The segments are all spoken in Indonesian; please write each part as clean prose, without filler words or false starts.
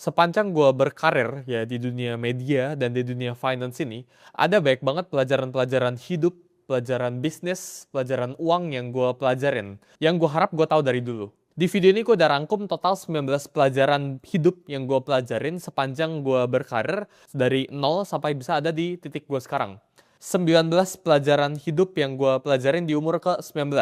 Sepanjang gue berkarir ya di dunia media dan di dunia finance ini, ada banyak banget pelajaran-pelajaran hidup, pelajaran bisnis, pelajaran uang yang gue pelajarin. Yang gue harap gue tahu dari dulu. Di video ini gue udah rangkum total 19 pelajaran hidup yang gue pelajarin sepanjang gue berkarir dari nol sampai bisa ada di titik gue sekarang. 19 pelajaran hidup yang gue pelajarin di umur ke-19.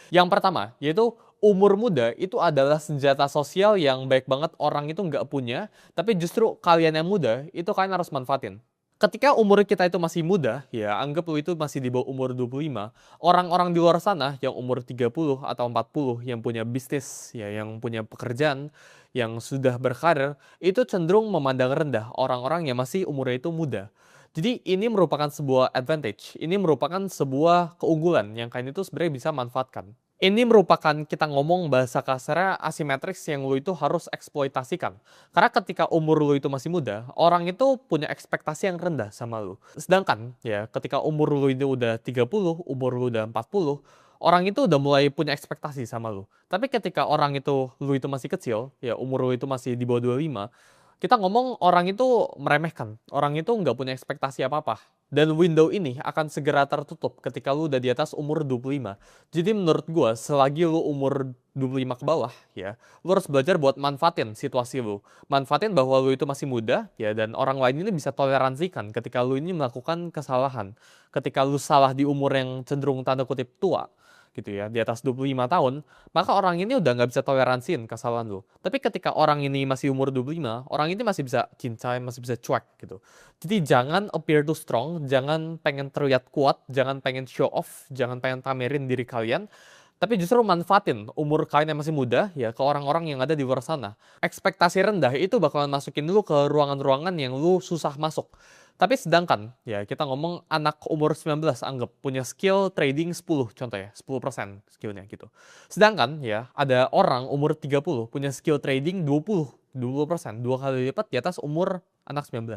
Yang pertama, yaitu umur muda itu adalah senjata sosial yang baik banget orang itu nggak punya, tapi justru kalian yang muda, itu kalian harus manfaatin. Ketika umur kita itu masih muda, ya anggap lu itu masih di bawah umur 25, orang-orang di luar sana yang umur 30 atau 40 yang punya bisnis, ya yang punya pekerjaan, yang sudah berkarir, itu cenderung memandang rendah orang-orang yang masih umurnya itu muda. Jadi ini merupakan sebuah advantage, ini merupakan sebuah keunggulan yang kalian itu sebenarnya bisa manfaatkan. Ini merupakan kita ngomong bahasa kasarnya asimetrics yang lu itu harus eksploitasikan. Karena ketika umur lu itu masih muda, orang itu punya ekspektasi yang rendah sama lu. Sedangkan ya ketika umur lu itu udah 30, umur lu udah 40, orang itu udah mulai punya ekspektasi sama lu. Tapi ketika orang itu lu itu masih kecil, ya umur lu itu masih di bawah 25, kita ngomong orang itu meremehkan. Orang itu nggak punya ekspektasi apa-apa. Dan window ini akan segera tertutup ketika lu udah di atas umur 25. Jadi menurut gue, selagi lu umur 25 ke bawah, ya, lu harus belajar buat manfaatin situasi lu. Manfaatin bahwa lu itu masih muda, ya, dan orang lain ini bisa toleransikan ketika lu ini melakukan kesalahan. Ketika lu salah di umur yang cenderung tanda kutip tua, gitu ya, di atas 25 tahun, maka orang ini udah nggak bisa toleransiin kesalahan lu. Tapi ketika orang ini masih umur 25, orang ini masih bisa cincai, masih bisa cuek gitu. Jadi jangan appear too strong, jangan pengen terlihat kuat, jangan pengen show off, jangan pengen pamerin diri kalian, tapi justru manfaatin umur kalian yang masih muda ya ke orang-orang yang ada di luar sana. Ekspektasi rendah itu bakalan masukin lu ke ruangan-ruangan yang lu susah masuk. Tapi sedangkan ya kita ngomong anak umur 19 anggap punya skill trading 10 contoh ya, 10% skillnya gitu. Sedangkan ya ada orang umur 30 punya skill trading 20%, dua kali lipat di atas umur anak 19.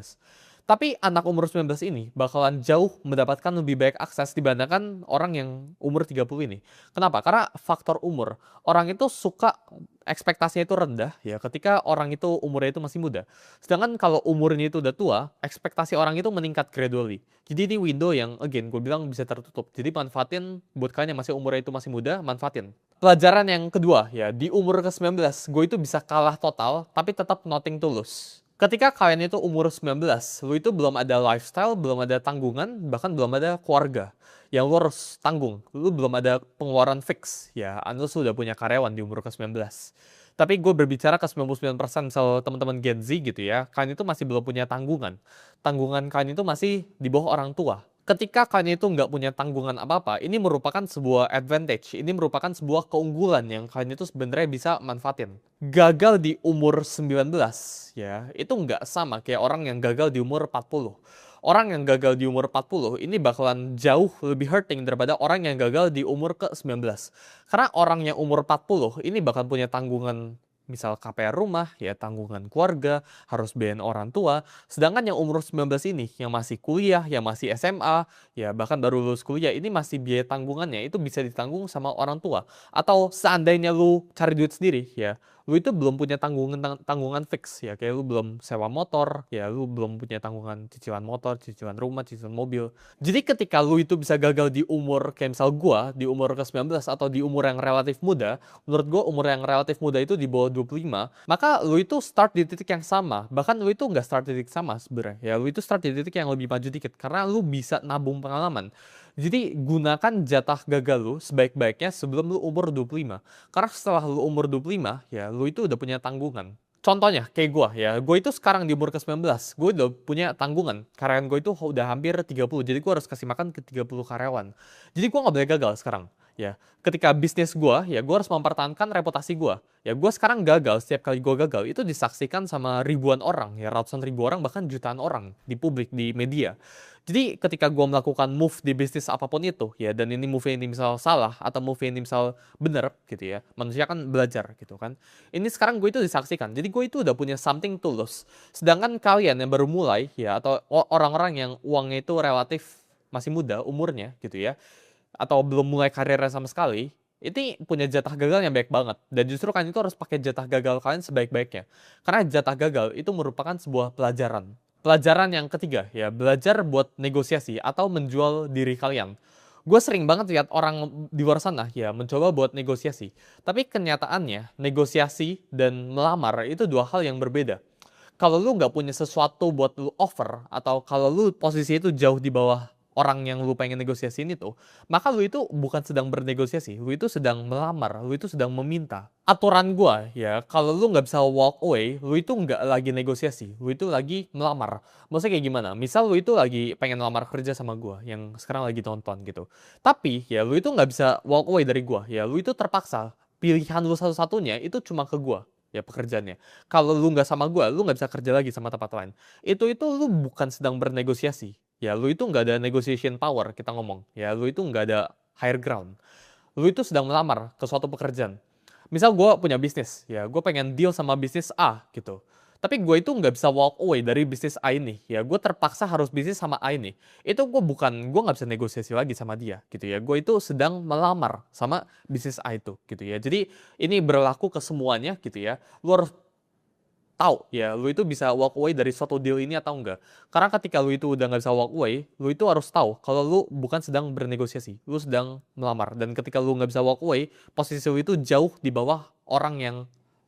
Tapi anak umur 19 ini bakalan jauh mendapatkan lebih banyak akses dibandingkan orang yang umur 30 ini. Kenapa? Karena faktor umur. Orang itu suka ekspektasinya itu rendah ya ketika orang itu umurnya itu masih muda. Sedangkan kalau umurnya itu udah tua, ekspektasi orang itu meningkat gradually. Jadi ini window yang again gue bilang bisa tertutup. Jadi manfaatin buat kalian yang masih umurnya itu masih muda, manfaatin. Pelajaran yang kedua ya, di umur ke-19 gue itu bisa kalah total tapi tetap nothing to lose. Ketika kalian itu umur 19, lu itu belum ada lifestyle, belum ada tanggungan, bahkan belum ada keluarga yang lu harus tanggung. Lu belum ada pengeluaran fix, ya unless lu udah punya karyawan di umur ke-19. Tapi gue berbicara ke 99% misal teman-teman Gen Z gitu ya, kalian itu masih belum punya tanggungan. Tanggungan kalian itu masih di bawah orang tua. Ketika kalian itu nggak punya tanggungan apa-apa, ini merupakan sebuah advantage, ini merupakan sebuah keunggulan yang kalian itu sebenarnya bisa manfaatin. Gagal di umur 19, ya, itu nggak sama kayak orang yang gagal di umur 40. Orang yang gagal di umur 40 ini bakalan jauh lebih hurting daripada orang yang gagal di umur ke-19. Karena orang yang umur 40 ini bakal punya tanggungan misal KPR rumah, ya tanggungan keluarga, harus bayarin orang tua. Sedangkan yang umur 19 ini, yang masih kuliah, yang masih SMA, ya bahkan baru lulus kuliah, ini masih biaya tanggungannya, itu bisa ditanggung sama orang tua. Atau seandainya lu cari duit sendiri, ya lu itu belum punya tanggungan fix ya, kayak lu belum sewa motor, ya lu belum punya tanggungan cicilan motor, cicilan rumah, cicilan mobil. Jadi ketika lu itu bisa gagal di umur kayak misal gua di umur ke-19 atau di umur yang relatif muda, menurut gua umur yang relatif muda itu di bawah 25, maka lu itu start di titik yang sama. Bahkan lu itu nggak start di titik sama sebenarnya. Ya lu itu start di titik yang lebih maju dikit karena lu bisa nabung pengalaman. Jadi gunakan jatah gagal lu sebaik-baiknya sebelum lu umur 25. Karena setelah lu umur 25, ya lu itu udah punya tanggungan. Contohnya kayak gue ya, gue itu sekarang di umur ke-19, gue udah punya tanggungan. Karyawan gue itu udah hampir 30, jadi gue harus kasih makan ke 30 karyawan. Jadi gue nggak boleh gagal sekarang. Ya, ketika bisnis gue, ya gue harus mempertahankan reputasi gue. Ya gue sekarang gagal, setiap kali gue gagal, itu disaksikan sama ribuan orang, ya ratusan ribu orang, bahkan jutaan orang di publik, di media. Jadi ketika gue melakukan move di bisnis apapun itu, ya dan ini move ini misal salah, atau move ini misal bener gitu ya, manusia kan belajar gitu kan. Ini sekarang gue itu disaksikan, jadi gue itu udah punya something to lose. Sedangkan kalian yang baru mulai, ya atau orang-orang yang uangnya itu relatif masih muda umurnya gitu ya, atau belum mulai karirnya sama sekali, ini punya jatah gagal yang baik banget. Dan justru kalian itu harus pakai jatah gagal kalian sebaik-baiknya. Karena jatah gagal itu merupakan sebuah pelajaran. Pelajaran yang ketiga, ya, belajar buat negosiasi atau menjual diri kalian. Gue sering banget lihat orang di luar sana ya mencoba buat negosiasi. Tapi kenyataannya negosiasi dan melamar itu dua hal yang berbeda. Kalau lu nggak punya sesuatu buat lu offer atau kalau lu posisi itu jauh di bawah orang yang lu pengen negosiasiin itu, maka lu itu bukan sedang bernegosiasi, lu itu sedang melamar, lu itu sedang meminta. Aturan gua ya, kalau lu nggak bisa walk away, lu itu nggak lagi negosiasi, lu itu lagi melamar. Maksudnya kayak gimana? Misal lu itu lagi pengen lamar kerja sama gua, yang sekarang lagi nonton gitu. Tapi ya lu itu nggak bisa walk away dari gua, ya lu itu terpaksa. Pilihan lu satu-satunya itu cuma ke gua ya pekerjaannya. Kalau lu nggak sama gua, lu nggak bisa kerja lagi sama tempat lain. Itu lu bukan sedang bernegosiasi. Ya, lu itu nggak ada negotiation power kita ngomong. Ya, lu itu nggak ada higher ground. Lu itu sedang melamar ke suatu pekerjaan. Misal gue punya bisnis, ya gue pengen deal sama bisnis A gitu. Tapi gue itu nggak bisa walk away dari bisnis A ini. Ya gue terpaksa harus bisnis sama A ini. Itu gue nggak bisa negosiasi lagi sama dia gitu ya. Gue itu sedang melamar sama bisnis A itu gitu ya. Jadi ini berlaku ke semuanya gitu ya. Lu harus tahu ya lu itu bisa walk away dari suatu deal ini atau enggak. Karena ketika lu itu udah nggak bisa walk away, lu itu harus tahu kalau lu bukan sedang bernegosiasi, lu sedang melamar. Dan ketika lu nggak bisa walk away, posisi lu itu jauh di bawah orang yang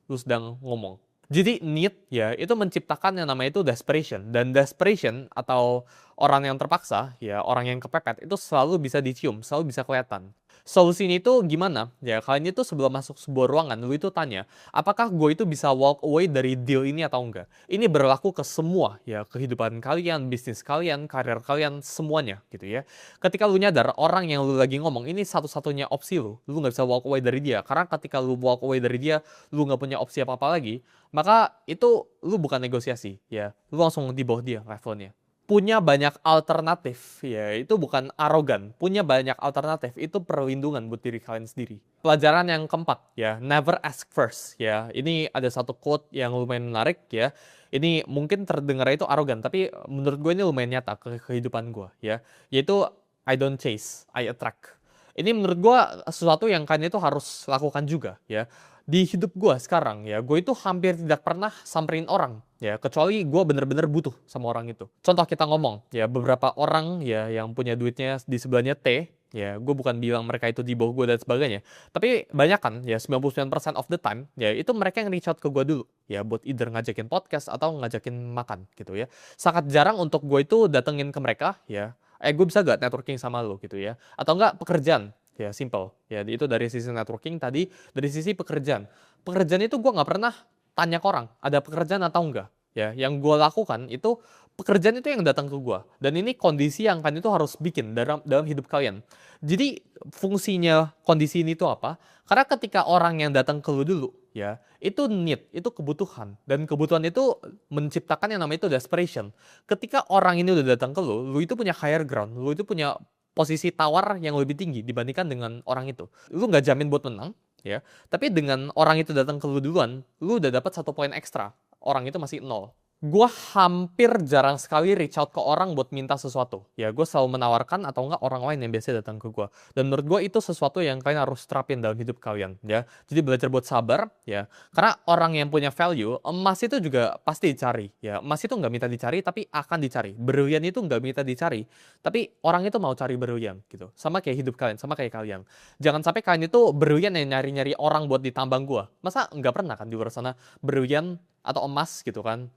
lu sedang ngomong. Jadi need ya itu menciptakan yang namanya itu desperation, dan desperation atau orang yang terpaksa ya orang yang kepepet itu selalu bisa dicium, selalu bisa kelihatan. Solusinya itu gimana? Ya kalian itu sebelum masuk sebuah ruangan, lu itu tanya, apakah gue itu bisa walk away dari deal ini atau enggak? Ini berlaku ke semua ya, kehidupan kalian, bisnis kalian, karir kalian, semuanya gitu ya. Ketika lu nyadar orang yang lu lagi ngomong ini satu-satunya opsi lu nggak bisa walk away dari dia. Karena ketika lu walk away dari dia, lu nggak punya opsi apa-apa lagi, maka itu lu bukan negosiasi ya, lu langsung di bawah dia levelnya. Punya banyak alternatif ya itu bukan arogan, punya banyak alternatif itu perlindungan buat diri kalian sendiri. Pelajaran yang keempat ya, never ask first ya. Ini ada satu quote yang lumayan menarik ya. Ini mungkin terdengar itu arogan, tapi menurut gue ini lumayan nyata ke kehidupan gue ya. Yaitu I don't chase, I attract. Ini menurut gue sesuatu yang kalian itu harus lakukan juga ya. Di hidup gue sekarang ya, gue itu hampir tidak pernah samperin orang ya, kecuali gue bener-bener butuh sama orang itu. Contoh kita ngomong ya, beberapa orang ya yang punya duitnya di sebelahnya T ya, gue bukan bilang mereka itu di bawah gue dan sebagainya, tapi banyak kan ya 99% of the time ya itu mereka yang reach out ke gue dulu ya buat either ngajakin podcast atau ngajakin makan gitu ya. Sangat jarang untuk gue itu datengin ke mereka ya, gue bisa gak networking sama lo gitu ya, atau enggak pekerjaan. Ya, simple. Ya, itu dari sisi networking tadi, dari sisi pekerjaan. Pekerjaan itu gue nggak pernah tanya ke orang, ada pekerjaan atau enggak. Ya, yang gue lakukan itu, pekerjaan itu yang datang ke gue. Dan ini kondisi yang kalian itu harus bikin dalam hidup kalian. Jadi, fungsinya kondisi ini tuh apa? Karena ketika orang yang datang ke lu dulu, ya, itu need, itu kebutuhan. Dan kebutuhan itu menciptakan yang namanya itu desperation. Ketika orang ini udah datang ke lu itu punya higher ground, lu itu punya posisi tawar yang lebih tinggi dibandingkan dengan orang itu. Lu nggak jamin buat menang, ya. Tapi dengan orang itu datang ke lu duluan, lu udah dapat 1 poin ekstra. Orang itu masih 0. Gue hampir jarang sekali reach out ke orang buat minta sesuatu. Ya, gue selalu menawarkan atau enggak orang lain yang biasa datang ke gue. Dan menurut gue itu sesuatu yang kalian harus terapin dalam hidup kalian. Ya, jadi belajar buat sabar. Ya, karena orang yang punya value, emas itu juga pasti dicari. Ya, emas itu nggak minta dicari, tapi akan dicari. Berlian itu nggak minta dicari, tapi orang itu mau cari berlian gitu. Sama kayak hidup kalian, sama kayak kalian. Jangan sampai kalian itu berlian yang nyari-nyari orang buat ditambang gue. Masa nggak pernah kan di luar sana berlian atau emas gitu kan,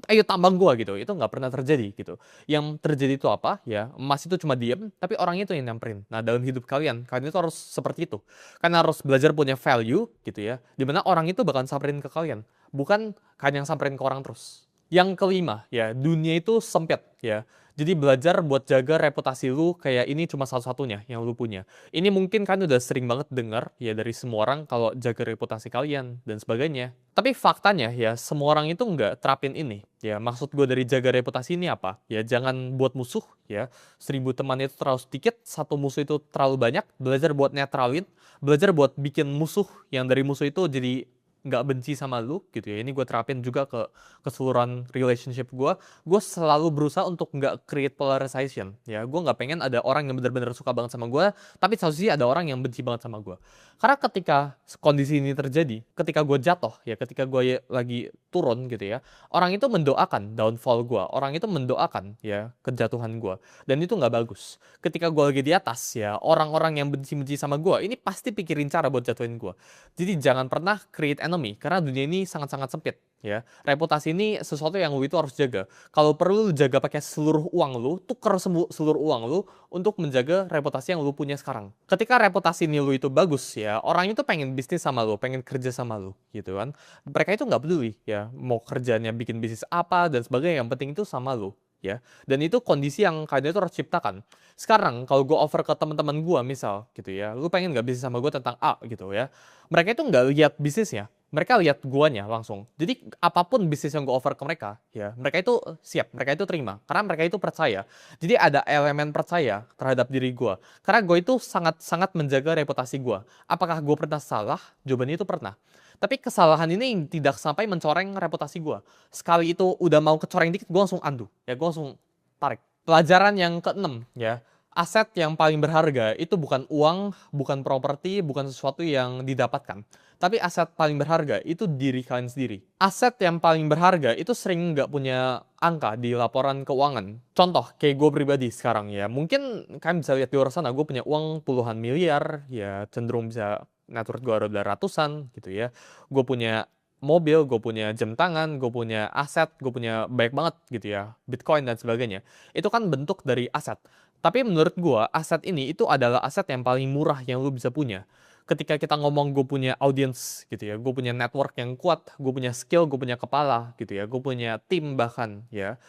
ayo tambang gua gitu, itu nggak pernah terjadi gitu. Yang terjadi itu apa ya, emas itu cuma diem tapi orang itu yang nyamperin. Nah dalam hidup kalian itu harus seperti itu, kan harus belajar punya value gitu ya, dimana orang itu bakal samperin ke kalian, bukan kalian yang samperin ke orang terus. Yang kelima ya, dunia itu sempit ya. Jadi belajar buat jaga reputasi lu, kayak ini cuma satu-satunya yang lu punya. Ini mungkin kan udah sering banget dengar ya dari semua orang kalau jaga reputasi kalian dan sebagainya. Tapi faktanya ya semua orang itu nggak terapin ini. Ya maksud gue dari jaga reputasi ini apa? Ya jangan buat musuh ya. 1000 teman itu terlalu sedikit, satu musuh itu terlalu banyak. Belajar buat netralin, belajar buat bikin musuh yang dari musuh itu jadi nggak benci sama lu gitu ya. Ini gue terapin juga ke keseluruhan relationship gue. Gue selalu berusaha untuk nggak create polarization ya. Gue nggak pengen ada orang yang benar-benar suka banget sama gue, tapi satu sisi ada orang yang benci banget sama gue. Karena ketika kondisi ini terjadi, ketika gue jatuh ya, ketika gue lagi turun gitu ya, orang itu mendoakan downfall gue, orang itu mendoakan ya kejatuhan gue, dan itu nggak bagus. Ketika gue lagi di atas ya, orang-orang yang benci-benci sama gue ini pasti pikirin cara buat jatuhin gue. Jadi jangan pernah create enemy, karena dunia ini sangat-sangat sempit ya. Reputasi ini sesuatu yang lu itu harus jaga. Kalau perlu lu jaga pakai seluruh uang lu, tuker seluruh uang lu untuk menjaga reputasi yang lu punya sekarang. Ketika reputasi ini lu itu bagus ya, orang itu pengen bisnis sama lu, pengen kerja sama lu gitu kan. Mereka itu nggak peduli ya, mau kerjanya bikin bisnis apa dan sebagainya, yang penting itu sama lu ya. Dan itu kondisi yang kalian itu harus ciptakan. Sekarang kalau gue over ke teman-teman gue misal gitu ya, lu pengen nggak bisnis sama gue tentang A gitu ya, mereka itu nggak lihat bisnisnya, mereka lihat guanya langsung. Jadi apapun bisnis yang gue offer ke mereka ya, mereka itu siap, mereka itu terima, karena mereka itu percaya. Jadi ada elemen percaya terhadap diri gue, karena gue itu sangat-sangat menjaga reputasi gue. Apakah gue pernah salah? Jawabannya itu pernah. Tapi kesalahan ini tidak sampai mencoreng reputasi gue. Sekali itu udah mau kecoreng dikit, gue langsung undo ya, gue langsung tarik. Pelajaran yang keenam ya, aset yang paling berharga itu bukan uang, bukan properti, bukan sesuatu yang didapatkan. Tapi aset paling berharga itu diri kalian sendiri. Aset yang paling berharga itu sering nggak punya angka di laporan keuangan. Contoh, kayak gue pribadi sekarang ya. Mungkin kalian bisa lihat di luar sana, gue punya uang puluhan miliar, ya cenderung bisa net worth gue ada ratusan gitu ya. Gue punya mobil, gue punya jam tangan, gue punya aset, gue punya banyak banget gitu ya, Bitcoin dan sebagainya. Itu kan bentuk dari aset. Tapi menurut gue, aset ini itu adalah aset yang paling murah yang lu bisa punya. Ketika kita ngomong gue punya audience gitu ya, gue punya network yang kuat, gue punya skill, gue punya kepala gitu ya, gue punya tim bahkan ya.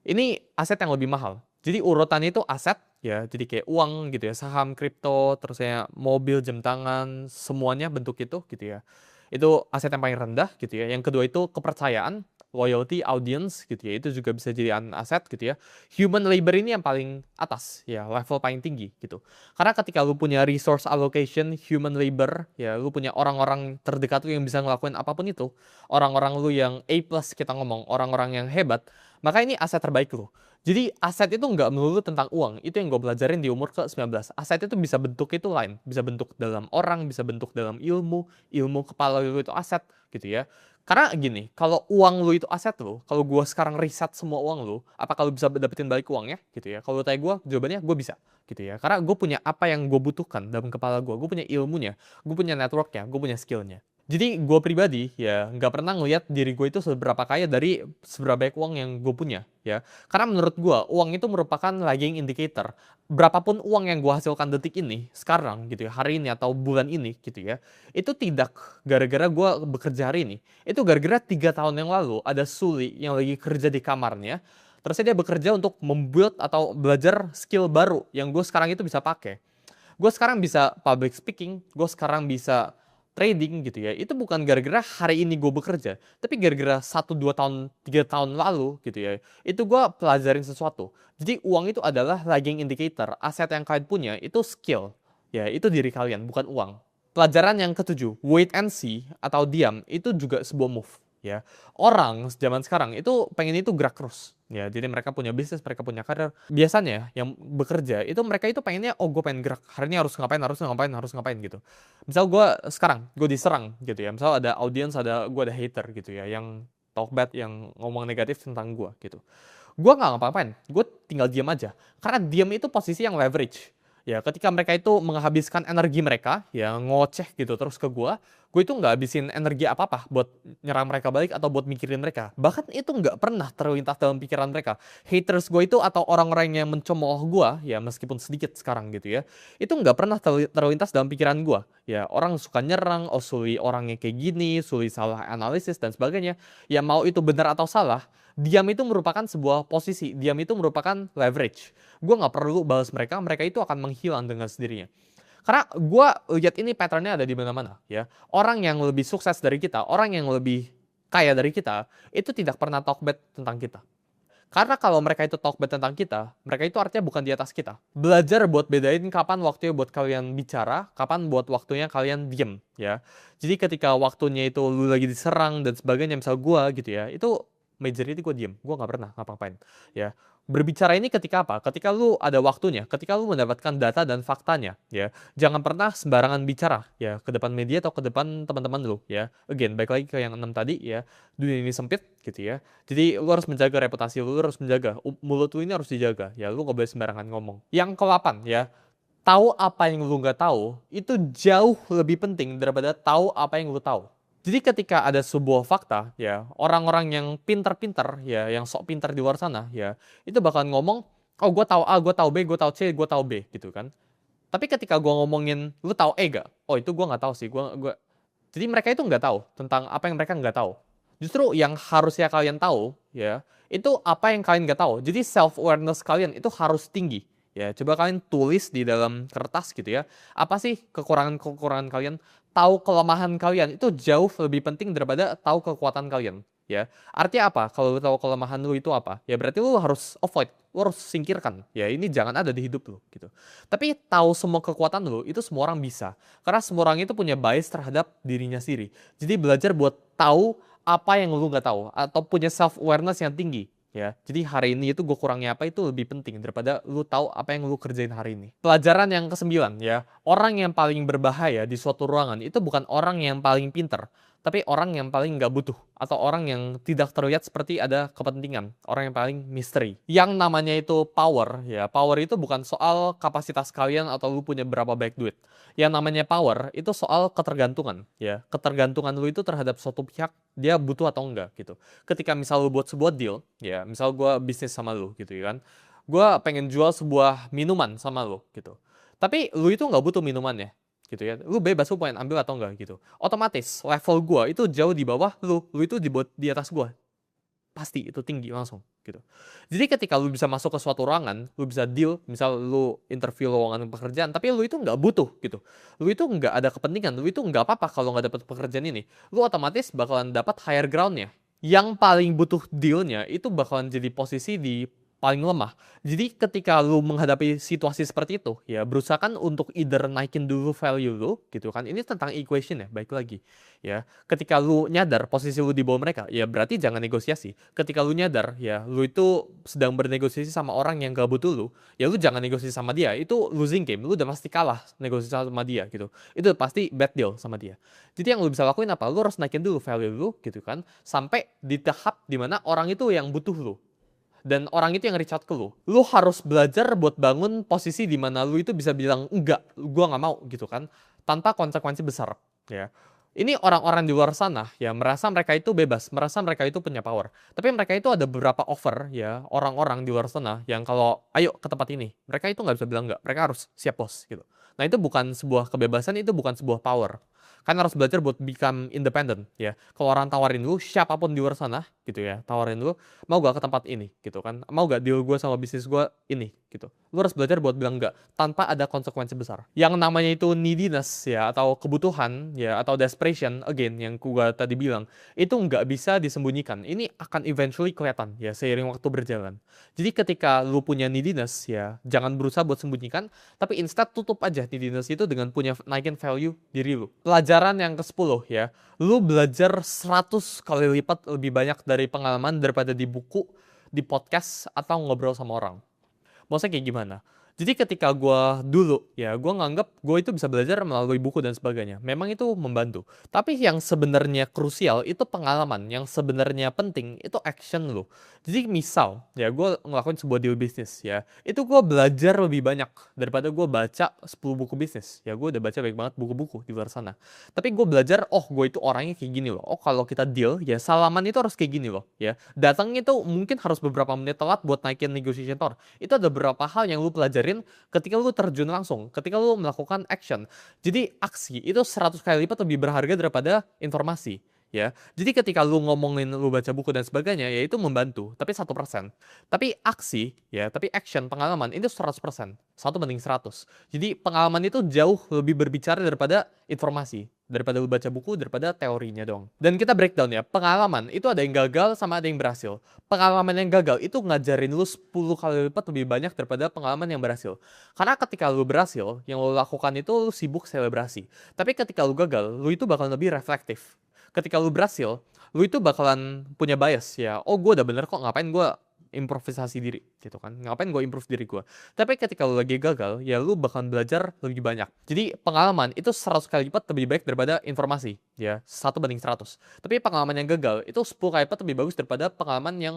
Ini aset yang lebih mahal. Jadi urutannya itu aset ya, jadi kayak uang gitu ya, saham, kripto, terus ya mobil, jam tangan, semuanya bentuk itu gitu ya. Itu aset yang paling rendah gitu ya. Yang kedua itu kepercayaan, loyalty, audience gitu ya. Itu juga bisa jadi aset gitu ya. Human labor ini yang paling atas ya, level paling tinggi gitu. Karena ketika lu punya resource allocation, human labor ya, lu punya orang-orang terdekat lu yang bisa ngelakuin apapun itu. Orang-orang lu yang A+ kita ngomong, orang-orang yang hebat, maka ini aset terbaik lu. Jadi aset itu nggak melulu tentang uang. Itu yang gue pelajarin di umur ke-19. Aset itu bisa bentuk itu lain. Bisa bentuk dalam orang, bisa bentuk dalam ilmu kepala lu itu aset gitu ya. Karena gini, kalau uang lu itu aset lu, kalau gue sekarang riset semua uang lu, apa kalau bisa dapetin balik uangnya gitu ya. Kalau tanya gue, jawabannya gue bisa gitu ya. Karena gue punya apa yang gue butuhkan dalam kepala gue punya ilmunya, gue punya networknya, gue punya skillnya. Jadi gue pribadi ya nggak pernah ngeliat diri gue itu seberapa kaya dari seberapa banyak uang yang gue punya ya. Karena menurut gue uang itu merupakan lagging indicator. Berapapun uang yang gue hasilkan detik ini, sekarang gitu ya, hari ini atau bulan ini gitu ya, itu tidak gara-gara gue bekerja hari ini. Itu gara-gara 3 tahun yang lalu ada Suli yang lagi kerja di kamarnya. Terus dia bekerja untuk membuild atau belajar skill baru yang gue sekarang itu bisa pakai. Gue sekarang bisa public speaking, gue sekarang bisa trading gitu ya. Itu bukan gara-gara hari ini gue bekerja, tapi gara-gara 1, 2 tahun, 3 tahun lalu gitu ya. Itu gue pelajarin sesuatu. Jadi uang itu adalah lagging indicator. Aset yang kalian punya itu skill. Ya, itu diri kalian, bukan uang. Pelajaran yang ketujuh, wait and see atau diam, itu juga sebuah move. Ya, orang zaman sekarang itu pengen itu gerak terus. Ya, jadi mereka punya bisnis, mereka punya karir. Biasanya yang bekerja itu mereka itu pengennya, oh gue pengen gerak, hari ini harus ngapain, harus ngapain, harus ngapain gitu. Misal gue sekarang, gue diserang gitu ya. Misal ada audience, gue ada hater gitu ya, yang talk bad, yang ngomong negatif tentang gue gitu. Gue nggak ngapa-ngapain, gue tinggal diam aja. Karena diam itu posisi yang leverage. Ya, ketika mereka itu menghabiskan energi mereka, ya ngoceh gitu terus ke gue itu nggak habisin energi apa-apa buat nyerang mereka balik atau buat mikirin mereka. Bahkan itu nggak pernah terlintas dalam pikiran mereka. Haters gue itu atau orang-orang yang mencemooh gue, ya meskipun sedikit sekarang gitu ya, itu nggak pernah terlintas dalam pikiran gue. Ya, orang suka nyerang, oh Suli orangnya kayak gini, Suli salah analisis dan sebagainya. Ya mau itu benar atau salah, diam itu merupakan sebuah posisi, diam itu merupakan leverage. Gue nggak perlu balas mereka, mereka itu akan menghilang dengan sendirinya. Karena gue lihat ini patternnya ada di mana-mana ya. Orang yang lebih sukses dari kita, orang yang lebih kaya dari kita, itu tidak pernah talk bad tentang kita. Karena kalau mereka itu talk bad tentang kita, mereka itu artinya bukan di atas kita. Belajar buat bedain kapan waktunya buat kalian bicara, kapan buat waktunya kalian diem, ya. Jadi ketika waktunya itu lu lagi diserang dan sebagainya, misal gua gitu ya, itu majority gue diem, gue nggak pernah ngapa-ngapain, ya. Berbicara ini ketika apa? Ketika lu ada waktunya, ketika lu mendapatkan data dan faktanya, ya. Jangan pernah sembarangan bicara, ya, ke depan media atau ke depan teman-teman lu, ya. Again, balik lagi ke yang 6 tadi, ya. Dunia ini sempit, gitu ya. Jadi lu harus menjaga reputasi lu, harus menjaga mulut lu ini harus dijaga, ya. Lu nggak boleh sembarangan ngomong. Yang ke-8, ya. Tahu apa yang lu nggak tahu, itu jauh lebih penting daripada tahu apa yang lu tahu. Jadi ketika ada sebuah fakta, ya, orang-orang yang pintar-pintar, ya, yang sok pintar di luar sana, ya, itu bakalan ngomong, oh gue tahu A, gue tahu B, gue tahu C, gue tahu B, gitu kan. Tapi ketika gue ngomongin, lu tahu E gak? Oh itu gue nggak tahu sih, Jadi mereka itu nggak tahu tentang apa yang mereka nggak tahu. Justru yang harusnya kalian tahu, ya, itu apa yang kalian nggak tahu. Jadi self-awareness kalian itu harus tinggi. Ya, coba kalian tulis di dalam kertas gitu ya. Apa sih kekurangan-kekurangan kalian? Tahu kelemahan kalian itu jauh lebih penting daripada tahu kekuatan kalian. Ya, artinya apa? Kalau lu tahu kelemahan lu itu apa? Ya berarti lu harus avoid, lu harus singkirkan. Ya ini jangan ada di hidup lu gitu. Tapi tahu semua kekuatan lu itu semua orang bisa. Karena semua orang itu punya bias terhadap dirinya sendiri. Jadi belajar buat tahu apa yang lu nggak tahu atau punya self awareness yang tinggi. Ya, jadi hari ini itu gue kurangnya apa itu lebih penting daripada lu tahu apa yang lu kerjain hari ini. Pelajaran yang ke-9 ya, orang yang paling berbahaya di suatu ruangan itu bukan orang yang paling pinter, tapi orang yang paling nggak butuh atau orang yang tidak terlihat seperti ada kepentingan, orang yang paling misteri. Yang namanya itu power, ya power itu bukan soal kapasitas kalian atau lu punya berapa banyak duit. Yang namanya power itu soal ketergantungan, ya ketergantungan lu itu terhadap suatu pihak dia butuh atau enggak gitu. Ketika misal lu buat sebuah deal, ya misal gue bisnis sama lu gitu ya kan, gue pengen jual sebuah minuman sama lu gitu. Tapi lu itu nggak butuh minumannya gitu ya, lu bebas lu pengen ambil atau enggak gitu. Otomatis level gua itu jauh di bawah lu itu di atas gua. Pasti itu tinggi langsung gitu. Jadi ketika lu bisa masuk ke suatu ruangan, lu bisa deal, misal lu interview lowongan pekerjaan, tapi lu itu nggak butuh gitu. Lu itu nggak ada kepentingan, lu itu nggak apa-apa kalau nggak dapat pekerjaan ini. Lu otomatis bakalan dapat higher groundnya. Yang paling butuh dealnya itu bakalan jadi posisi di paling lemah. Jadi ketika lu menghadapi situasi seperti itu, ya berusahakan untuk either naikin dulu value lu, gitu kan. Ini tentang equation ya, baik lagi. Ya, ketika lu nyadar posisi lu di bawah mereka, ya berarti jangan negosiasi. Ketika lu nyadar, ya lu itu sedang bernegosiasi sama orang yang gak butuh lu, ya lu jangan negosiasi sama dia. Itu losing game, lu udah pasti kalah negosiasi sama dia gitu. Itu pasti bad deal sama dia. Jadi yang lu bisa lakuin apa? Lu harus naikin dulu value lu, gitu kan. Sampai di tahap dimana orang itu yang butuh lu. Dan orang itu yang reach out ke lu. Lu harus belajar buat bangun posisi di mana lu itu bisa bilang, enggak, gua nggak mau gitu kan. Tanpa konsekuensi besar. Ya. Ini orang-orang di luar sana ya merasa mereka itu bebas, merasa mereka itu punya power. Tapi mereka itu ada beberapa offer ya orang-orang di luar sana yang kalau ayo ke tempat ini, mereka itu nggak bisa bilang enggak, mereka harus siap bos gitu. Nah itu bukan sebuah kebebasan, itu bukan sebuah power. Kan harus belajar buat become independent ya. Kalau orang tawarin lu, siapapun di luar sana gitu ya, tawarin lu, mau gak ke tempat ini gitu kan, mau gak deal gue sama bisnis gue ini gitu. Lu harus belajar buat bilang enggak tanpa ada konsekuensi besar. Yang namanya itu neediness ya atau kebutuhan ya atau desperation again yang gue tadi bilang itu nggak bisa disembunyikan. Ini akan eventually kelihatan ya seiring waktu berjalan. Jadi ketika lu punya neediness ya jangan berusaha buat sembunyikan, tapi instead tutup aja neediness itu dengan punya naikin value diri lu. Pelajaran yang ke-10 ya, lu belajar 100 kali lipat lebih banyak dari pengalaman daripada di buku, di podcast, atau ngobrol sama orang. Maksudnya kayak gimana? Jadi ketika gue dulu, ya gue nganggap gue itu bisa belajar melalui buku dan sebagainya. Memang itu membantu. Tapi yang sebenarnya krusial itu pengalaman. Yang sebenarnya penting itu action lo. Jadi misal, ya gue ngelakuin sebuah deal bisnis ya. Itu gue belajar lebih banyak daripada gue baca 10 buku bisnis. Ya gue udah baca banyak banget buku-buku di luar sana. Tapi gue belajar, oh gue itu orangnya kayak gini loh. Oh kalau kita deal, ya salaman itu harus kayak gini loh. Ya datangnya itu mungkin harus beberapa menit telat buat naikin negotiation power. Itu ada beberapa hal yang lu pelajarin ketika lu terjun langsung, ketika lu melakukan action. Jadi aksi itu 100 kali lipat lebih berharga daripada informasi. ya. Jadi ketika lu ngomongin lu baca buku dan sebagainya, ya itu membantu, tapi 1%. Tapi aksi, ya, tapi action, pengalaman, itu 100%. 1 banding 100. Jadi pengalaman itu jauh lebih berbicara daripada informasi. Daripada lu baca buku, daripada teorinya dong. Dan kita breakdown ya, pengalaman itu ada yang gagal sama ada yang berhasil. Pengalaman yang gagal itu ngajarin lu 10 kali lipat lebih banyak daripada pengalaman yang berhasil. Karena ketika lu berhasil, yang lu lakukan itu lu sibuk selebrasi. Tapi ketika lu gagal, lu itu bakal lebih reflektif. Ketika lu berhasil, lu itu bakalan punya bias ya. Oh, gue udah bener kok, ngapain gue improvisasi diri gitu kan. Ngapain gue improve diri gue. Tapi ketika lu lagi gagal, ya lu bakalan belajar lebih banyak. Jadi pengalaman itu 100 kali lipat lebih baik daripada informasi ya. 1 banding 100. Tapi pengalaman yang gagal itu 10 kali lipat lebih bagus daripada pengalaman yang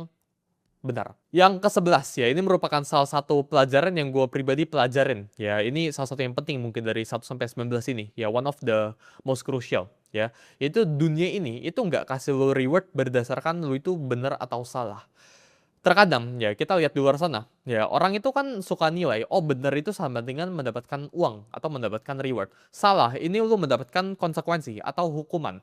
benar. Yang ke-11 ya, ini merupakan salah satu pelajaran yang gue pribadi pelajarin. Ya, ini salah satu yang penting mungkin dari 1 sampai 19 ini. Ya, one of the most crucial. Ya, yaitu dunia ini itu nggak kasih lo reward berdasarkan lo itu benar atau salah. Terkadang ya kita lihat di luar sana, ya orang itu kan suka nilai, oh benar itu sama dengan mendapatkan uang atau mendapatkan reward. Salah, ini lo mendapatkan konsekuensi atau hukuman.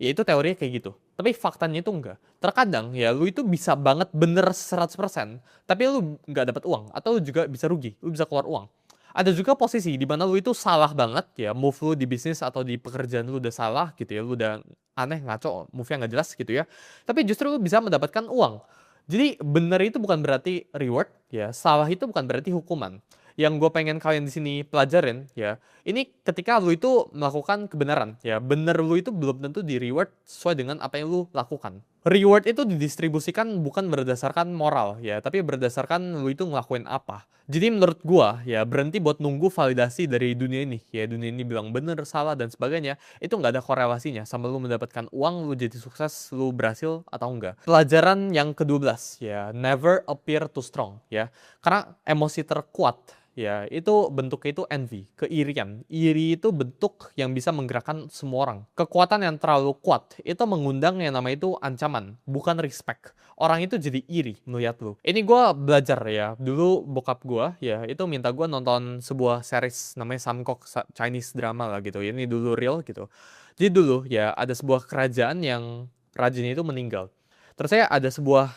Ya itu teorinya kayak gitu. Tapi faktanya itu enggak. Terkadang ya lu itu bisa banget bener 100%, tapi lu nggak dapat uang. Atau lu juga bisa rugi, lu bisa keluar uang. Ada juga posisi di mana lu itu salah banget ya, move lu di bisnis atau di pekerjaan lu udah salah gitu ya, lu udah aneh, ngaco, move-nya nggak jelas gitu ya. Tapi justru lu bisa mendapatkan uang. Jadi bener itu bukan berarti reward ya, salah itu bukan berarti hukuman. Yang gue pengen kalian di sini pelajarin ya, ini ketika lu itu melakukan kebenaran ya, bener lu itu belum tentu di reward sesuai dengan apa yang lu lakukan. Reward itu didistribusikan bukan berdasarkan moral ya, tapi berdasarkan lu itu ngelakuin apa. Jadi menurut gua ya, berhenti buat nunggu validasi dari dunia ini ya, dunia ini bilang bener, salah dan sebagainya, itu nggak ada korelasinya sama lu mendapatkan uang, lu jadi sukses, lu berhasil atau enggak. Pelajaran yang ke-12 ya, never appear too strong ya, karena emosi terkuat ya, itu bentuknya itu envy, keirian. Iri itu bentuk yang bisa menggerakkan semua orang. Kekuatan yang terlalu kuat itu mengundang yang namanya itu ancaman, bukan respect. Orang itu jadi iri melihat lu. Ini gue belajar ya. Dulu bokap gue ya itu minta gue nonton sebuah series namanya Samkok, Chinese drama lah gitu. Ini dulu real gitu. Jadi dulu ya ada sebuah kerajaan yang rajanya itu meninggal. Terus saya ada sebuah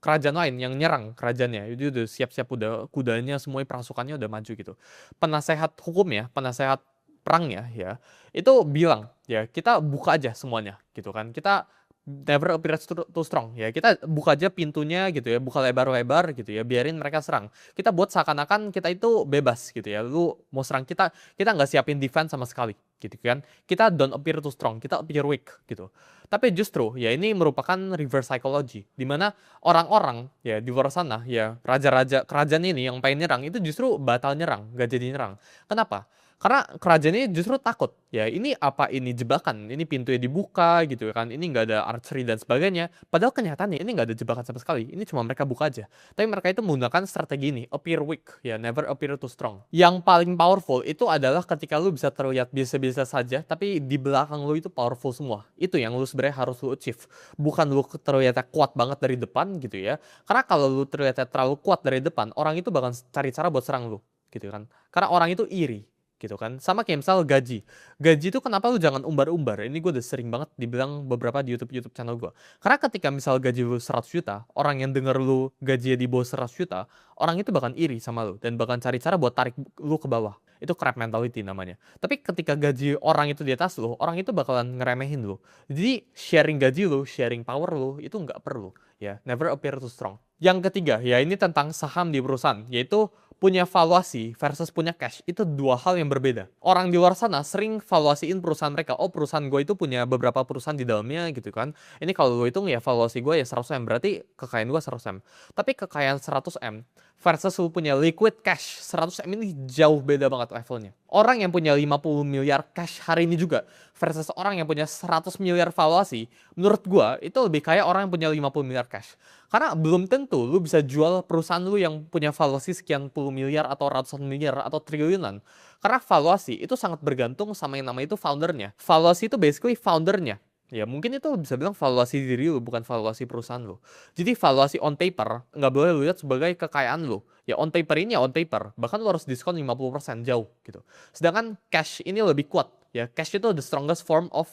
kerajaan lain yang nyerang kerajaannya. Itu udah siap-siap, udah kudanya semuanya, pasukannya udah maju gitu. Penasehat hukumnya, penasehat perangnya ya, itu bilang ya kita buka aja semuanya gitu kan. Kita never appear too strong ya. Kita buka aja pintunya gitu ya, buka lebar-lebar gitu ya, biarin mereka serang. Kita buat seakan-akan kita itu bebas gitu ya. Lu mau serang kita, kita nggak siapin defense sama sekali gitu kan. Kita don't appear too strong, kita appear weak gitu. Tapi justru ya ini merupakan reverse psychology, di mana orang-orang ya di luar sana ya, raja-raja kerajaan ini yang pengen nyerang itu justru batal nyerang, gak jadi nyerang. Kenapa? Karena kerajaan ini justru takut ya, ini apa, ini jebakan, ini pintunya dibuka gitu kan, ini nggak ada archery dan sebagainya. Padahal kenyataannya ini nggak ada jebakan sama sekali, ini cuma mereka buka aja. Tapi mereka itu menggunakan strategi ini, appear weak ya, never appear too strong. Yang paling powerful itu adalah ketika lu bisa terlihat biasa-biasa saja, tapi di belakang lu itu powerful semua. Itu yang lu sebenarnya harus lu achieve, bukan lu terlihat kuat banget dari depan gitu ya. Karena kalau lu terlihat terlalu kuat dari depan, orang itu bakal cari cara buat serang lu gitu kan. Karena orang itu iri gitu kan. Sama kayak misal gaji. Gaji itu kenapa lu jangan umbar-umbar? Ini gue udah sering banget dibilang beberapa di YouTube channel gue. Karena ketika misal gaji lu 100 juta, orang yang denger lu gajinya di bawah 100 juta, orang itu bakal iri sama lu dan bakal cari cara buat tarik lu ke bawah. Itu crab mentality namanya. Tapi ketika gaji orang itu di atas lu, orang itu bakalan ngeremehin lu. Jadi sharing gaji lu, sharing power lu, itu nggak perlu. Ya, never appear too strong. Yang ketiga, ya ini tentang saham di perusahaan, yaitu punya valuasi versus punya cash, itu dua hal yang berbeda. Orang di luar sana sering valuasiin perusahaan mereka. Oh, perusahaan gue itu punya beberapa perusahaan di dalamnya gitu kan. Ini kalau lo hitung ya valuasi gue ya 100M, berarti kekayaan gue 100M. Tapi kekayaan 100M versus lo punya liquid cash 100M ini jauh beda banget levelnya. Orang yang punya 50 miliar cash hari ini juga versus orang yang punya 100 miliar valuasi, menurut gue itu lebih kaya orang yang punya 50 miliar cash. Karena belum tentu lu bisa jual perusahaan lu yang punya valuasi sekian puluh miliar atau ratusan miliar atau triliunan. Karena valuasi itu sangat bergantung sama yang namanya itu foundernya. Valuasi itu basically foundernya. Ya mungkin itu bisa bilang valuasi diri lu, bukan valuasi perusahaan lu. Jadi valuasi on paper nggak boleh lu lihat sebagai kekayaan lu. Ya on paper ini ya on paper. Bahkan lu harus diskon 50% jauh gitu. Sedangkan cash ini lebih kuat. Ya cash itu the strongest form of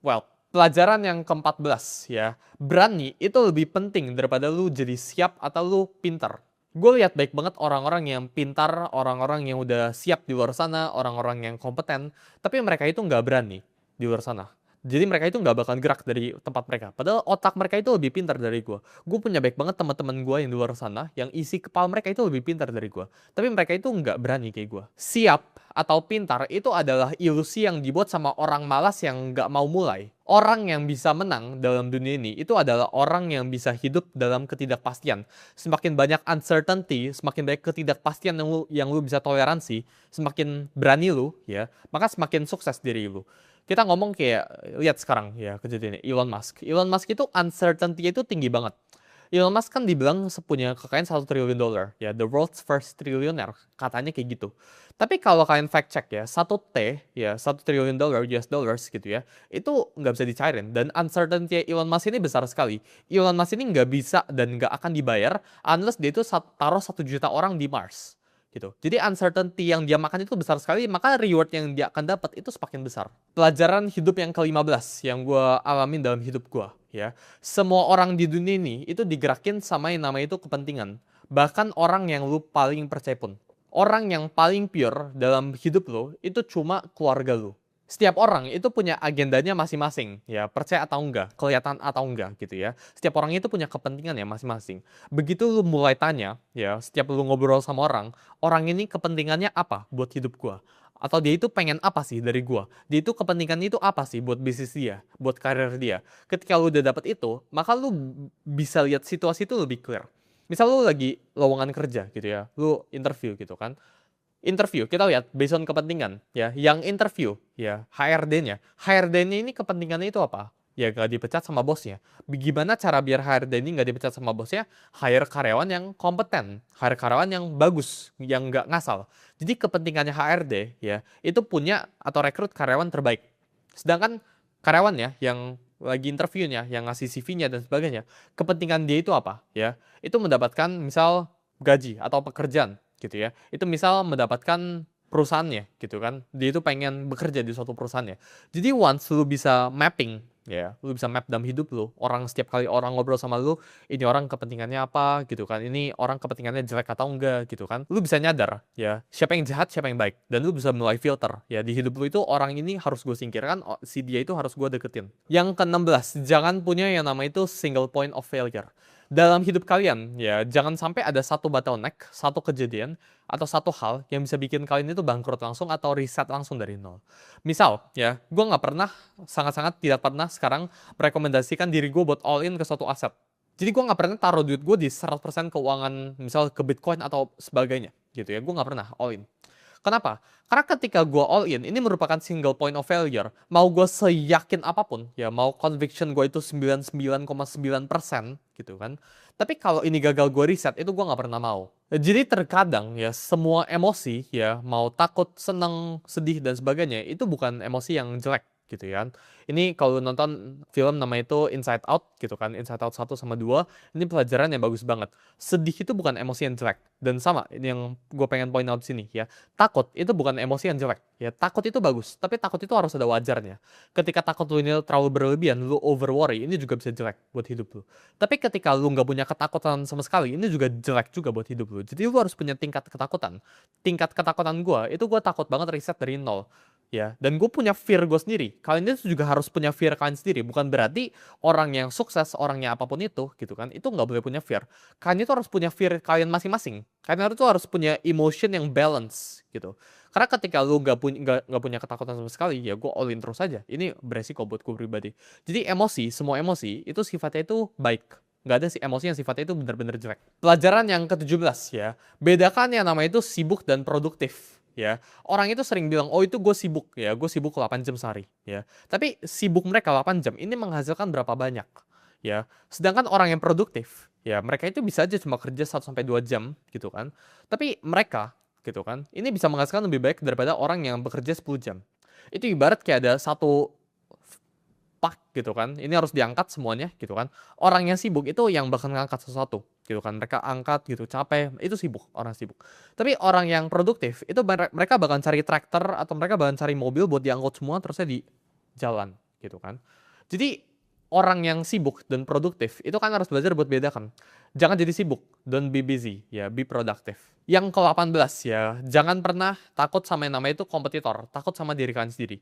wealth. Pelajaran yang ke-14 ya, berani itu lebih penting daripada lu jadi siap atau lu pintar. Gue lihat baik banget orang-orang yang pintar, orang-orang yang udah siap di luar sana, orang-orang yang kompeten, tapi mereka itu nggak berani di luar sana. Jadi mereka itu nggak bakal gerak dari tempat mereka. Padahal otak mereka itu lebih pintar dari gue. Gue punya baik banget teman-teman gue yang di luar sana, yang isi kepala mereka itu lebih pintar dari gue. Tapi mereka itu nggak berani kayak gue. Siap atau pintar itu adalah ilusi yang dibuat sama orang malas yang nggak mau mulai. Orang yang bisa menang dalam dunia ini itu adalah orang yang bisa hidup dalam ketidakpastian. Semakin banyak uncertainty, semakin banyak ketidakpastian yang lu bisa toleransi, semakin berani lu, ya, maka semakin sukses diri lu. Kita ngomong kayak, lihat sekarang ya kejadiannya, Elon Musk. Elon Musk itu uncertainty itu tinggi banget. Elon Musk kan dibilang punya kekayaan $1 triliun, ya, the world's first trillionaire, katanya kayak gitu. Tapi kalau kalian fact check ya, 1T, ya, $1 triliun US dollars gitu ya, itu nggak bisa dicairin. Dan uncertainty Elon Musk ini besar sekali. Elon Musk ini nggak bisa dan nggak akan dibayar unless dia itu taruh 1 juta orang di Mars. Gitu. Jadi uncertainty yang dia makan itu besar sekali, maka reward yang dia akan dapat itu semakin besar. Pelajaran hidup yang ke-15 yang gue alamin dalam hidup gue, ya. Semua orang di dunia ini itu digerakin sama yang namanya itu kepentingan. Bahkan orang yang lu paling percaya pun. Orang yang paling pure dalam hidup lo itu cuma keluarga lu. Setiap orang itu punya agendanya masing-masing, ya, percaya atau enggak, kelihatan atau enggak gitu ya. Setiap orang itu punya kepentingan ya masing-masing. Begitu lu mulai tanya, ya, setiap lu ngobrol sama orang ini kepentingannya apa buat hidup gua? Atau dia itu pengen apa sih dari gua? Dia itu kepentingannya itu apa sih buat bisnis dia, buat karir dia? Ketika lu udah dapet itu, maka lu bisa lihat situasi itu lebih clear. Misal lu lagi lowongan kerja gitu ya, lu interview gitu kan. Interview, kita lihat based on kepentingan ya. Yang interview ya, HRD-nya. HRD-nya ini kepentingannya itu apa? Ya gak dipecat sama bosnya. Gimana cara biar HRD ini gak dipecat sama bosnya? Hire karyawan yang kompeten, hire karyawan yang bagus, yang gak ngasal. Jadi kepentingannya HRD ya, itu punya atau rekrut karyawan terbaik. Sedangkan karyawan ya, yang lagi interviewnya, yang ngasih CV-nya dan sebagainya, kepentingan dia itu apa? Ya, itu mendapatkan misal gaji atau pekerjaan gitu ya. Itu misal mendapatkan perusahaannya gitu kan. Dia itu pengen bekerja di suatu perusahaannya. Jadi once lu bisa mapping ya, lu bisa map dalam hidup lu. Orang setiap kali orang ngobrol sama lu, ini orang kepentingannya apa gitu kan. Ini orang kepentingannya jelek atau enggak gitu kan. Lu bisa nyadar ya, siapa yang jahat, siapa yang baik. Dan lu bisa mulai filter ya, di hidup lu itu orang ini harus gue singkirkan, si dia itu harus gue deketin. Yang ke-16, jangan punya yang nama itu single point of failure. Dalam hidup kalian, ya, jangan sampai ada satu bottleneck, satu kejadian, atau satu hal yang bisa bikin kalian itu bangkrut langsung atau reset langsung dari nol. Misal, ya, gue nggak pernah, sangat-sangat tidak pernah sekarang merekomendasikan diri gue buat all in ke suatu aset. Jadi gue nggak pernah taruh duit gue di 100% keuangan, misal ke Bitcoin atau sebagainya, gitu ya. Gue nggak pernah all in. Kenapa? Karena ketika gue all in, ini merupakan single point of failure. Mau gue seyakin apapun, ya mau conviction gue itu 99,9% gitu kan. Tapi kalau ini gagal gue reset, itu gue nggak pernah mau. Jadi terkadang ya semua emosi ya, mau takut, seneng, sedih dan sebagainya, itu bukan emosi yang jelek gitu ya. Ini kalau nonton film nama itu Inside Out gitu kan, Inside Out 1 sama 2, ini pelajaran yang bagus banget. Sedih itu bukan emosi yang jelek. Dan sama, ini yang gue pengen point out sini ya. Takut itu bukan emosi yang jelek. Ya, takut itu bagus, tapi takut itu harus ada wajarnya. Ketika takut lu ini terlalu berlebihan, lu over worry, ini juga bisa jelek buat hidup lu. Tapi ketika lu nggak punya ketakutan sama sekali, ini juga jelek juga buat hidup lu. Jadi lu harus punya tingkat ketakutan. Tingkat ketakutan gue, itu gue takut banget riset dari nol. Ya, dan gue punya fear gue sendiri. Kalian itu juga harus punya fear kalian sendiri. Bukan berarti orang yang sukses, orangnya apapun itu, gitu kan, itu nggak boleh punya fear. Kalian itu harus punya fear kalian masing-masing. Kalian itu harus punya emotion yang balance, gitu. Karena ketika lu nggak punya ketakutan sama sekali, ya gue all in terus aja. Ini beresiko buat gue pribadi. Jadi emosi, semua emosi itu sifatnya itu baik. Nggak ada sih emosi yang sifatnya itu benar-benar jelek. Pelajaran yang ke-17 ya, bedakan yang namanya itu sibuk dan produktif. Ya, orang itu sering bilang, oh itu gue sibuk, ya gue sibuk 8 jam sehari, ya. Tapi sibuk mereka 8 jam, ini menghasilkan berapa banyak, ya. Sedangkan orang yang produktif, ya mereka itu bisa aja cuma kerja 1-2 jam, gitu kan. Tapi mereka, gitu kan, ini bisa menghasilkan lebih baik daripada orang yang bekerja 10 jam. Itu ibarat kayak ada satu pak gitu kan, ini harus diangkat semuanya gitu kan. Orang yang sibuk itu yang bakal ngangkat sesuatu gitu kan, mereka angkat gitu, capek, itu sibuk, orang sibuk. Tapi orang yang produktif itu mereka bakal cari traktor atau mereka bakal cari mobil buat diangkut semua terusnya di jalan gitu kan. Jadi, orang yang sibuk dan produktif itu kan harus belajar buat bedakan. Jangan jadi sibuk, don't be busy, ya be productive. Yang ke-18 ya, jangan pernah takut sama yang namanya itu kompetitor, takut sama diri kalian sendiri.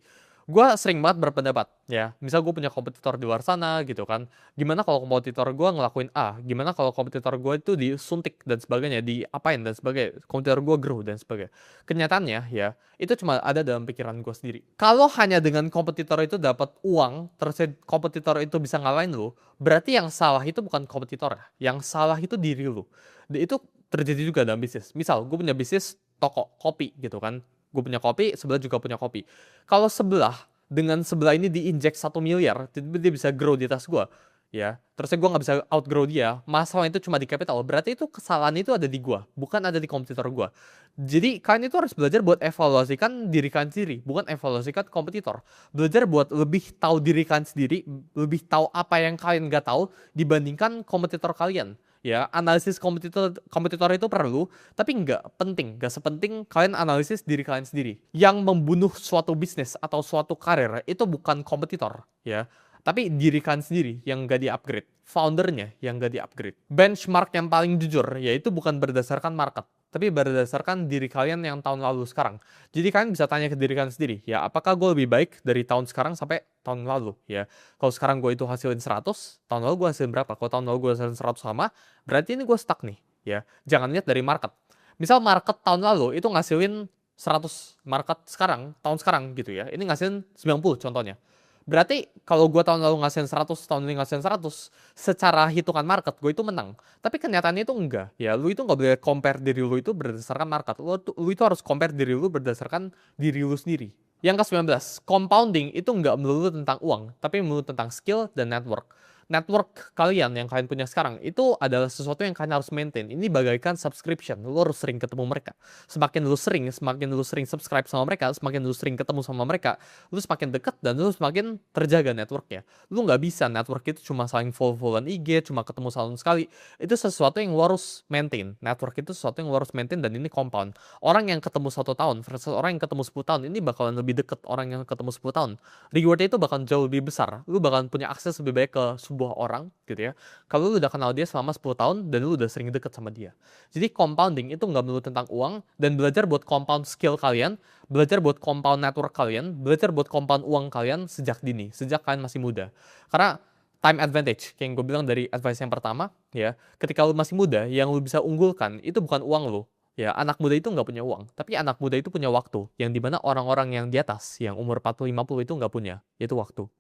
Gua sering banget berpendapat, ya. Misal gue punya kompetitor di luar sana gitu kan. Gimana kalau kompetitor gue ngelakuin A? Gimana kalau kompetitor gue itu disuntik dan sebagainya, diapain dan sebagainya. Kompetitor gue grow dan sebagainya. Kenyataannya ya, itu cuma ada dalam pikiran gue sendiri. Kalau hanya dengan kompetitor itu dapat uang, terus kompetitor itu bisa ngalahin lu, berarti yang salah itu bukan kompetitor ya. Yang salah itu diri lu. Dan itu terjadi juga dalam bisnis. Misal, gue punya bisnis toko kopi gitu kan. Gue punya kopi, sebelah juga punya kopi. Kalau sebelah dengan sebelah ini diinjek 1 miliar, tiba-tiba dia bisa grow di atas gue, ya. Terusnya gue nggak bisa outgrow dia. Masalah itu cuma di capital. Berarti itu kesalahan itu ada di gue, bukan ada di kompetitor gue. Jadi kalian itu harus belajar buat evaluasikan diri kalian sendiri, bukan evaluasikan kompetitor. Belajar buat lebih tahu diri kalian sendiri, lebih tahu apa yang kalian nggak tahu dibandingkan kompetitor kalian. Ya, analisis kompetitor itu perlu, tapi nggak penting, nggak sepenting kalian analisis diri kalian sendiri. Yang membunuh suatu bisnis atau suatu karir itu bukan kompetitor, ya, tapi diri kalian sendiri yang nggak di-upgrade, foundernya yang nggak di-upgrade. Benchmark yang paling jujur yaitu bukan berdasarkan market, tapi berdasarkan diri kalian yang tahun lalu sekarang. Jadi kalian bisa tanya ke diri kalian sendiri, ya, apakah gue lebih baik dari tahun sekarang sampai tahun lalu, ya. Kalau sekarang gue itu hasilin 100, tahun lalu gue hasilin berapa? Kalau tahun lalu gue hasilin 100 sama, berarti ini gue stuck nih, ya. Jangan lihat dari market. Misal market tahun lalu itu ngasilin 100, market sekarang, tahun sekarang gitu ya, ini ngasilin 90 contohnya. Berarti kalau gue tahun lalu ngasilin 100, tahun ini ngasilin 100, secara hitungan market gue itu menang. Tapi kenyataannya itu enggak. Ya, lu itu nggak boleh compare diri lu itu berdasarkan market. Lu itu harus compare diri lu berdasarkan diri lu sendiri. Yang ke-19, compounding itu nggak melulu tentang uang, tapi melulu tentang skill dan network. Network kalian yang kalian punya sekarang itu adalah sesuatu yang kalian harus maintain. Ini bagaikan subscription. Lu harus sering ketemu mereka. Semakin lu sering subscribe sama mereka, semakin lu sering ketemu sama mereka, lu semakin dekat dan lu semakin terjaga networknya. Lu nggak bisa network itu cuma saling follow-followan IG, cuma ketemu setahun sekali. Itu sesuatu yang lu harus maintain. Network itu sesuatu yang lu harus maintain dan ini compound. Orang yang ketemu 1 tahun versus orang yang ketemu 10 tahun, ini bakalan lebih deket orang yang ketemu 10 tahun. Rewardnya itu bakal jauh lebih besar. Lu bakalan punya akses lebih baik ke sebuah orang gitu ya. Kalau lu udah kenal dia selama 10 tahun dan lu udah sering deket sama dia. Jadi compounding itu nggak melulu tentang uang, dan belajar buat compound skill kalian, belajar buat compound network kalian, belajar buat compound uang kalian sejak dini, sejak kalian masih muda. Karena time advantage, kayak yang gue bilang dari advice yang pertama, ya, ketika lu masih muda, yang lu bisa unggulkan itu bukan uang lu. Ya, anak muda itu nggak punya uang, tapi anak muda itu punya waktu, yang dimana orang-orang yang di atas, yang umur 40-50 itu nggak punya, yaitu waktu.